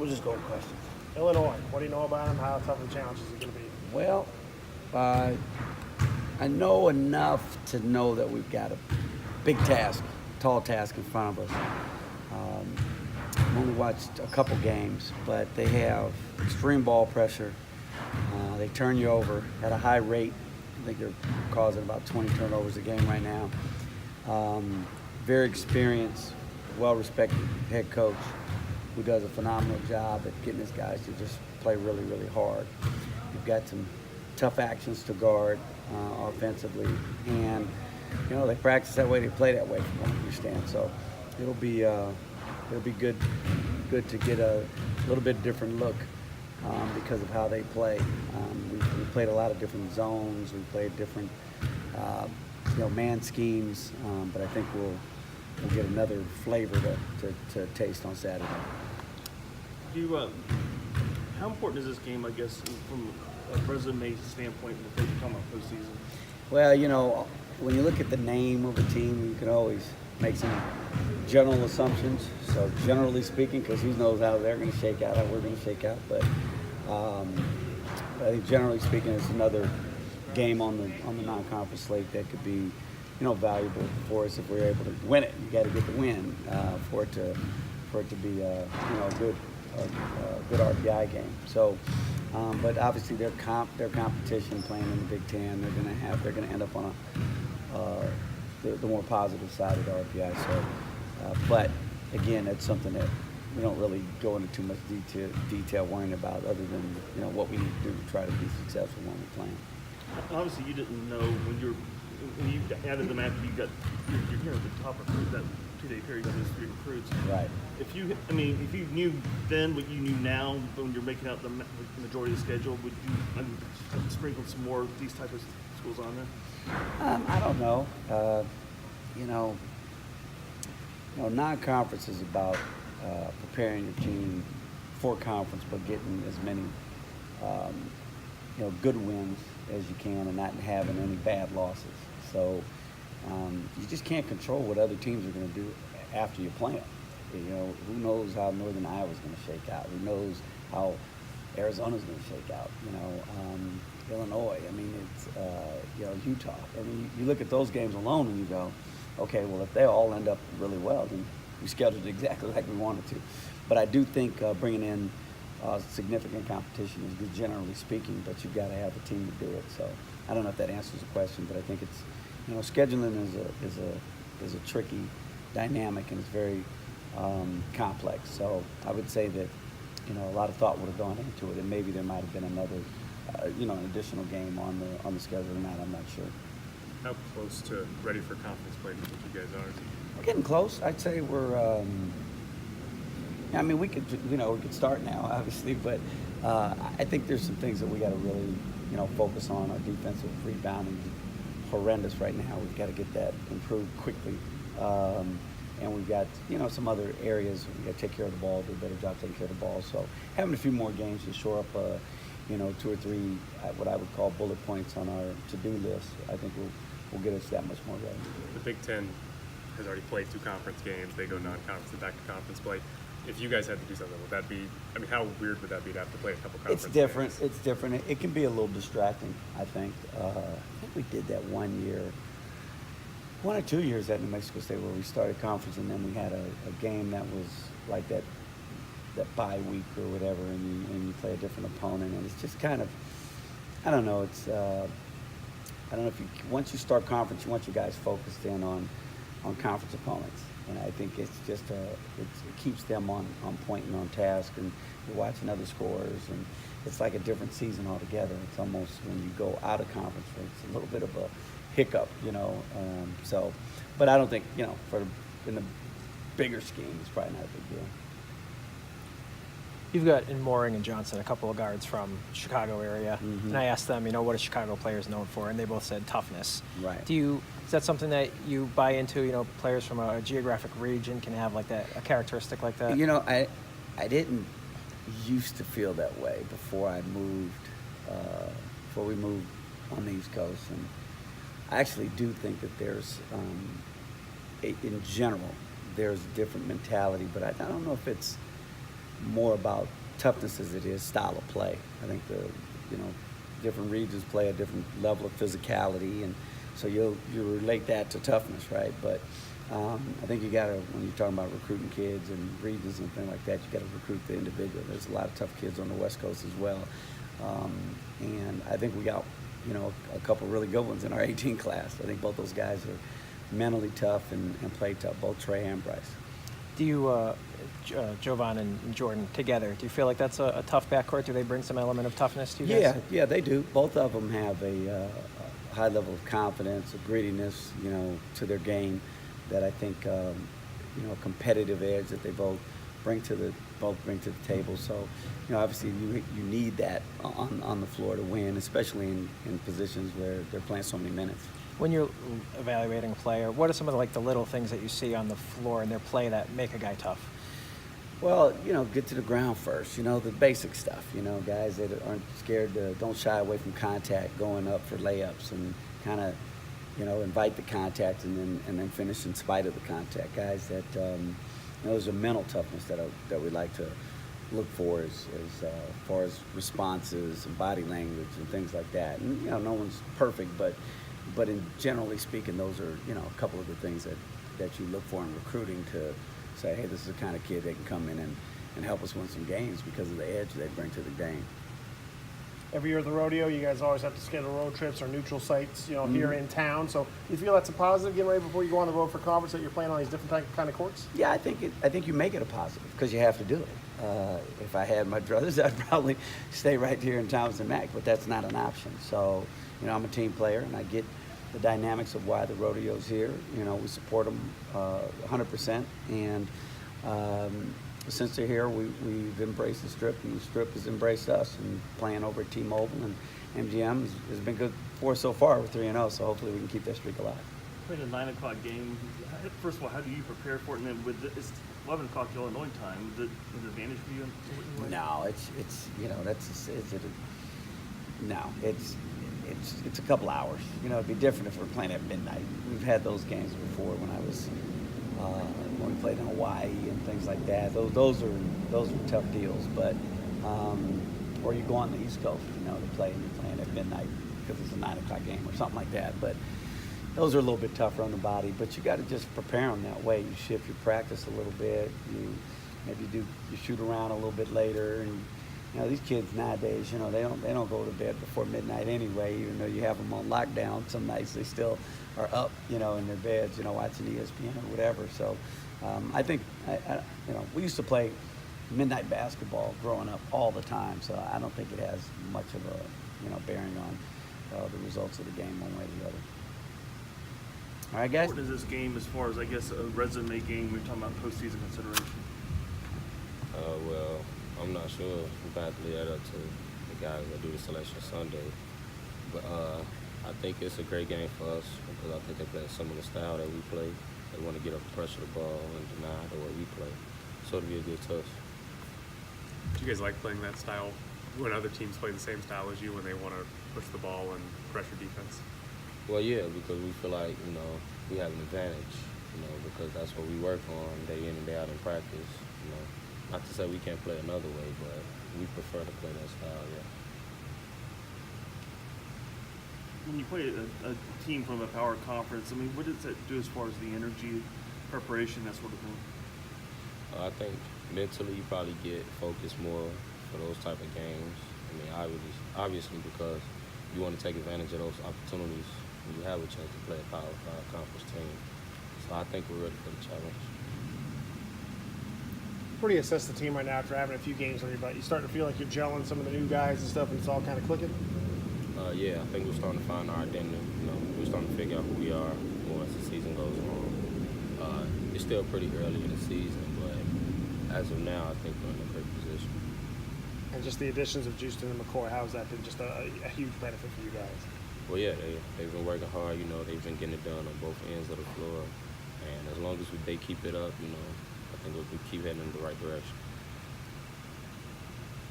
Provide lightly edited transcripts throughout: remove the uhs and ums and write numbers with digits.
We'll just go with questions. Illinois, what do you know about them? How tough of a challenge is it going to be? Well, uh, I know enough to know that we've got a big task, tall task in front of us. I've only watched a couple games, but they have extreme ball pressure. They turn you over at a high rate. I think they're causing about 20 turnovers a game right now. Very experienced, well-respected head coach who does a phenomenal job at getting his guys to just play really, really hard. You've got some tough actions to guard offensively, and they practice that way, they play that way, from what I understand. So it'll be good to get a little bit different look because of how they play. We played a lot of different zones. We played different man schemes, but I think we'll get another flavor to taste on Saturday. How important is this game, I guess, from a resume standpoint in the come up postseason? Well, when you look at the name of a team, you can always make some general assumptions. So generally speaking, because who knows how they're going to shake out, how we're going to shake out. But I think generally speaking, it's another game on the non-conference slate that could be, valuable for us if we're able to win it. You got to get the win for it to be a good RPI game. So, but obviously their competition playing in the Big Ten, they're going to end up on the more positive side of the RPI. So, but again, that's something that we don't really go into too much detail worrying about, other than what we need to do to try to be successful when we're playing. Obviously, you didn't know when you added them after you're at the top of that 2-day period of those 3 recruits. Right. If you knew then what you knew now when you're making out the majority of the schedule, would you sprinkle some more of these type of schools on there? I don't know. Non-conference is about preparing your team for conference, but getting as many good wins as you can and not having any bad losses. So you just can't control what other teams are going to do after you play them. Who knows how Northern Iowa's going to shake out? Who knows how Arizona's going to shake out? Illinois. I mean, it's Utah. I mean, you look at those games alone and you go, okay, well, if they all end up really well, then we scheduled it exactly like we wanted to. But I do think bringing in significant competition is good, generally speaking, but you've got to have a team to do it. So I don't know if that answers the question, but I think it's, scheduling is a tricky dynamic, and it's very complex. So I would say that, a lot of thought would have gone into it, and maybe there might have been another, an additional game on the schedule or not. I'm not sure. How close to ready for conference play do you think you guys are? We're getting close. I'd say we're. We could start now, obviously, but I think there's some things that we got to really, focus on. Our defensive rebounding is horrendous right now. We've got to get that improved quickly, and we've got, some other areas we got to take care of the ball, do a better job taking care of the ball. So having a few more games to shore up, 2 or 3 what I would call bullet points on our to-do list, I think will get us that much more ready. The Big Ten has already played 2 conference games. They go non-conference and back to conference play. If you guys had to do something, would that be, how weird would that be to have to play a couple conference games? It's different. It can be a little distracting, I think. I think we did that 1 or 2 years at New Mexico State where we started conference, and then we had a game that was like that bye week or whatever, and you play a different opponent, and it's just kind of, I don't know, it's, I don't know if once you start conference, you want your guys focused in on conference opponents. And I think it's just it keeps them on point and on task, and you're watching other scores, and it's like a different season altogether. It's almost, when you go out of conference, it's a little bit of a hiccup, So, but I don't think, in the bigger scheme, it's probably not a big deal. You've got in Mooring and Johnson a couple of guards from Chicago area, and I asked them, what are Chicago players known for, and they both said toughness. Right. Is that something that you buy into? Players from a geographic region can have like that, a characteristic like that. I didn't used to feel that way before I moved, before we moved on the East Coast, and I actually do think that there's, in general, there's a different mentality, but I don't know if it's more about toughness as it is style of play. I think different regions play a different level of physicality, and so you relate that to toughness, right? But I think you gotta, when you're talking about recruiting kids and regions and things like that, you gotta recruit the individual. There's a lot of tough kids on the West Coast as well, and I think we got a couple really good ones in our 18 class. I think both those guys are mentally tough and play tough, both Trey and Bryce. Do you, Jovan and Jordan together, do you feel like that's a tough backcourt? Do they bring some element of toughness to you guys? Yeah, they do. Both of them have a high level of confidence, a grittiness, to their game that I think, a competitive edge that they both bring to the table. So, obviously you need that on the floor to win, especially in positions where they're playing so many minutes. When you're evaluating a player, what are some of the little things that you see on the floor in their play that make a guy tough? Well, get to the ground first, the basic stuff, guys that aren't scared don't shy away from contact, going up for layups and kind of, invite the contact and then finish in spite of the contact. Guys that, there's a mental toughness that we like to look for as far as responses and body language and things like that. And, no one's perfect, but in generally speaking, those are, a couple of the things that you look for in recruiting to say, hey, this is the kind of kid that can come in and help us win some games because of the edge they bring to the game. Every year at the rodeo, you guys always have to schedule road trips or neutral sites, here in town. So you feel that's a positive getting ready before you go on the road for conference that you're playing on these different kind of courts? Yeah, I think you make it a positive because you have to do it. If I had my druthers, I'd probably stay right here in Townsend Mac, but that's not an option. So, I'm a team player, and I get the dynamics of why the rodeo's here. We support them 100%, and since they're here, we've embraced the Strip, and the Strip has embraced us. And playing over at T-Mobile and MGM has been good for us so far. We're 3-0, so hopefully we can keep that streak alive. Playing a 9 o'clock game. First of all, how do you prepare for it? And then it's 11 o'clock Illinois time. Is it an advantage for you? No, it's a couple hours. It'd be different if we're playing at midnight. We've had those games before when I was when we played in Hawaii and things like that. Those are tough deals. But or you go on the East Coast, to play, and you're playing at midnight because it's a 9 o'clock game or something like that. But those are a little bit tougher on the body. But you got to just prepare them that way. You shift your practice a little bit. You shoot around a little bit later. And these kids nowadays, they don't go to bed before midnight anyway. Even though you have them on lockdown, some nights they still are up, in their beds, watching ESPN or whatever. So I think, we used to play midnight basketball growing up all the time. So I don't think it has much of a, bearing on the results of the game one way or the other. All right, guys. What is this game as far as, I guess, a resume game? We're talking about postseason consideration. Well, I'm not sure. We're going to have to leave that up to the guys that do the selection Sunday. But I think it's a great game for us because I think they play a similar style that we play. They want to get up and pressure the ball and deny the way we play. So it'll be a good test. Do you guys like playing that style when other teams play the same style as you when they want to push the ball and pressure defense? Well, yeah, because we feel like, we have an advantage, because that's what we work on day in and day out in practice, Not to say we can't play another way, but we prefer to play that style, yeah. When you play a team from a power conference, what does that do as far as the energy, preparation, that sort of thing? I think mentally you probably get focused more for those type of games. Obviously because you want to take advantage of those opportunities when you have a chance to play a power conference team. So I think we're ready for the challenge. Where do you assess the team right now after having a few games under your belt? You starting to feel like you're gelling some of the new guys and stuff, and it's all kind of clicking? Yeah, I think we're starting to find our identity. We're starting to figure out who we are more as the season goes on. It's still pretty early in the season, but as of now, I think we're in a great position. And just the additions of Justin and McCoy, how has that been just a huge benefit for you guys? Well, yeah, they've been working hard. They've been getting it done on both ends of the floor. And as long as they keep it up, I think we'll keep heading in the right direction.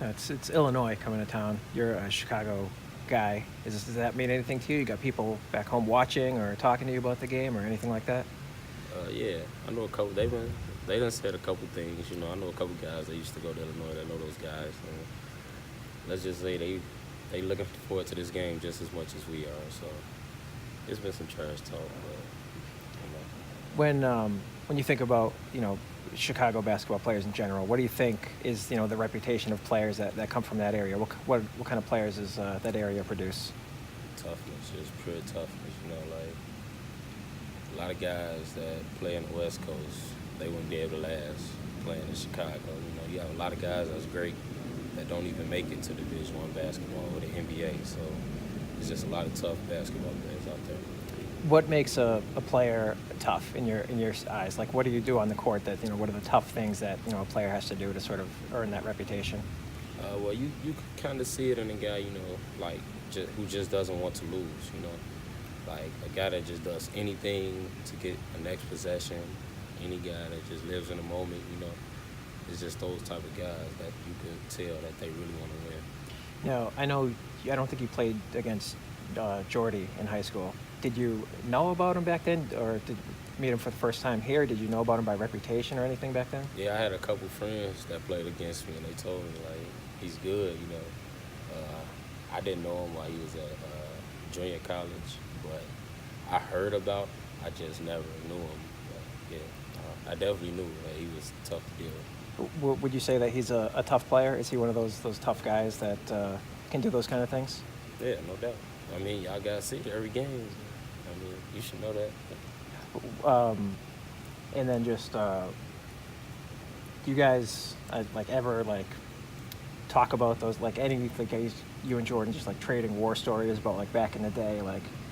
It's Illinois coming to town. You're a Chicago guy. Does that mean anything to you? You got people back home watching or talking to you about the game or anything like that? Yeah, I know a couple. They've been They done said a couple things. You know, I know a couple guys that used to go to Illinois that know those guys. And let's just say they looking forward to this game just as much as we are. So it's been some trash talk, but When you think about, you know, Chicago basketball players in general, what do you think is, you know, the reputation of players that come from that area? What kind of players does that area produce? toughness, just pure toughness. You know, like a lot of guys that play on the West Coast, they wouldn't be able to last playing in Chicago. You know, you have a lot of guys that's great that don't even make it to Division I basketball or the NBA. So it's just a lot of tough basketball players out there. What makes a player tough in your eyes? Like, what do you do on the court that, you know, what are the tough things that, you know, a player has to do to sort of earn that reputation? Well, you kind of see it in a guy, you know, like who just doesn't want to lose, you know. Like a guy that just does anything to get a next possession, any guy that just lives in the moment, you know. It's just those type of guys that you could tell that they really want to win. Now, I don't think you played against Jordy in high school. Did you know about him back then, or did you meet him for the first time here? Did you know about him by reputation or anything back then? Yeah, I had a couple friends that played against me, and they told me, like, he's good, you know. I didn't know him while he was at junior college, but I heard about him. I just never knew him. But, yeah, I definitely knew that he was tough to deal with. Would you say that he's a tough player? Is he one of those tough guys that can do those kind of things? Yeah, no doubt. I mean, y'all got to see it every game. I mean, you should know that. And then just, do you guys ever talk about those, you and Jordan just trading war stories about back in the day,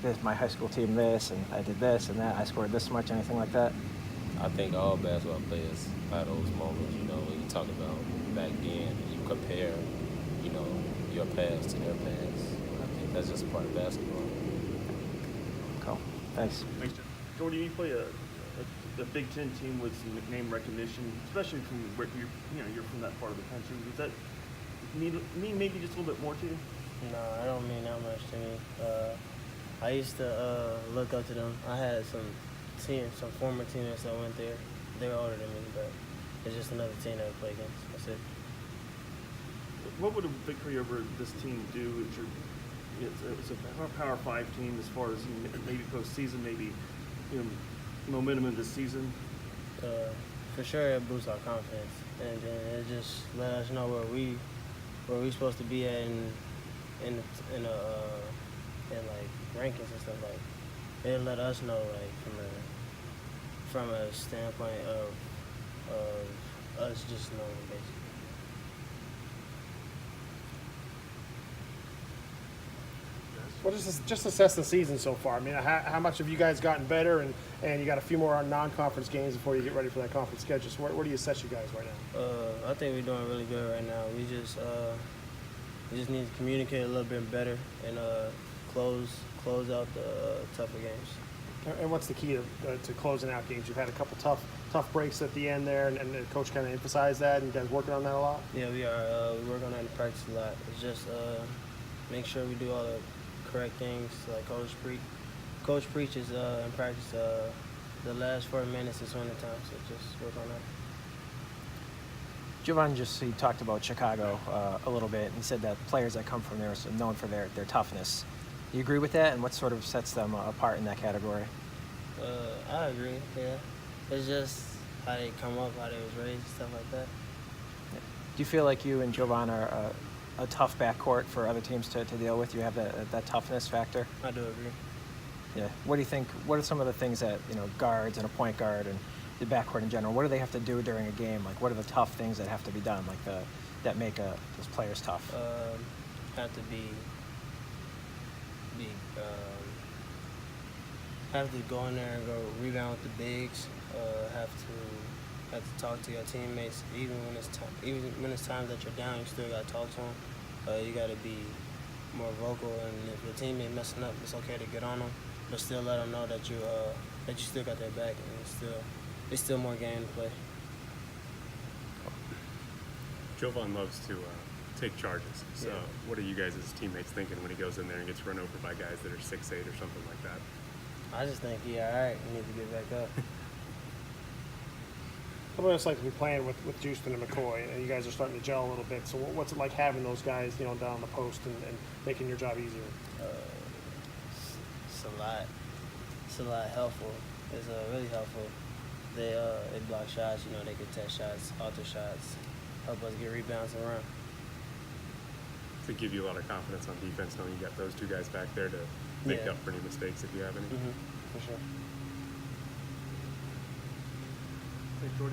this my high school team this, and I did this and that, I scored this much, anything like that? I think all basketball players have those moments, you know, when you talk about back then and you compare, you know, your past to their past. I think that's just a part of basketball. Cool. Thanks. Thanks, Jeff. Jordy, you play a Big Ten team with some name recognition, especially from where you're from that part of the country. Does that mean maybe just a little bit more to you? No, I don't mean that much to me. I used to look up to them. I had some former teammates that went there. They were older than me, but it's just another team that I play against. That's it. What would a victory over this team do? It's a Power 5 team as far as maybe postseason, maybe momentum in this season. For sure, it boosts our confidence, and then it just let us know where we're supposed to be at in rankings and stuff. It let us know from a standpoint of us just knowing basically. Well, just assess the season so far. I mean, how much have you guys gotten better, and you got a few more non-conference games before you get ready for that conference schedule. So where do you assess you guys right now? I think we're doing really good right now. We just need to communicate a little bit better and close out the tougher games. And what's the key to closing out games? You've had a couple tough breaks at the end there, and the coach kind of emphasized that, and you guys working on that a lot? Yeah, we are. We work on that in practice a lot. It's just make sure we do all the correct things like Coach preaches in practice. The last 4 minutes is winning time, so just work on that. Jovan he talked about Chicago a little bit, and he said that players that come from there are known for their toughness. Do you agree with that, and what sort of sets them apart in that category? I agree, yeah. It's just how they come up, how they was raised, stuff like that. Do you feel like you and Jovan are a tough backcourt for other teams to deal with? You have that toughness factor? I do agree. Yeah. What do you think? What are some of the things that guards and a point guard and the backcourt in general? What do they have to do during a game? What are the tough things that have to be done? That make those players tough? Have to have to go in there and go rebound with the bigs. Have to talk to your teammates even when it's times that you're down. You still got to talk to them. You got to be more vocal, and if your teammate messing up, it's okay to get on them, but still let them know that you still got their back, and it's still more game to play. Jovan loves to take charges. So Yeah. what are you guys as teammates thinking when he goes in there and gets run over by guys that are 6'8" or something like that? I just think, all right, we need to get back up. what it's like to be playing with Houston and McCoy, and you guys are starting to gel a little bit. So what's it like having those guys, down the post and making your job easier? It's a lot. It's a lot helpful. It's really helpful. They block shots. They can test shots, alter shots, help us get rebounds and run. To give you a lot of confidence on defense, knowing you got those two guys back there to make Yeah. up for any mistakes if you have any. For sure. Thanks, Jordan.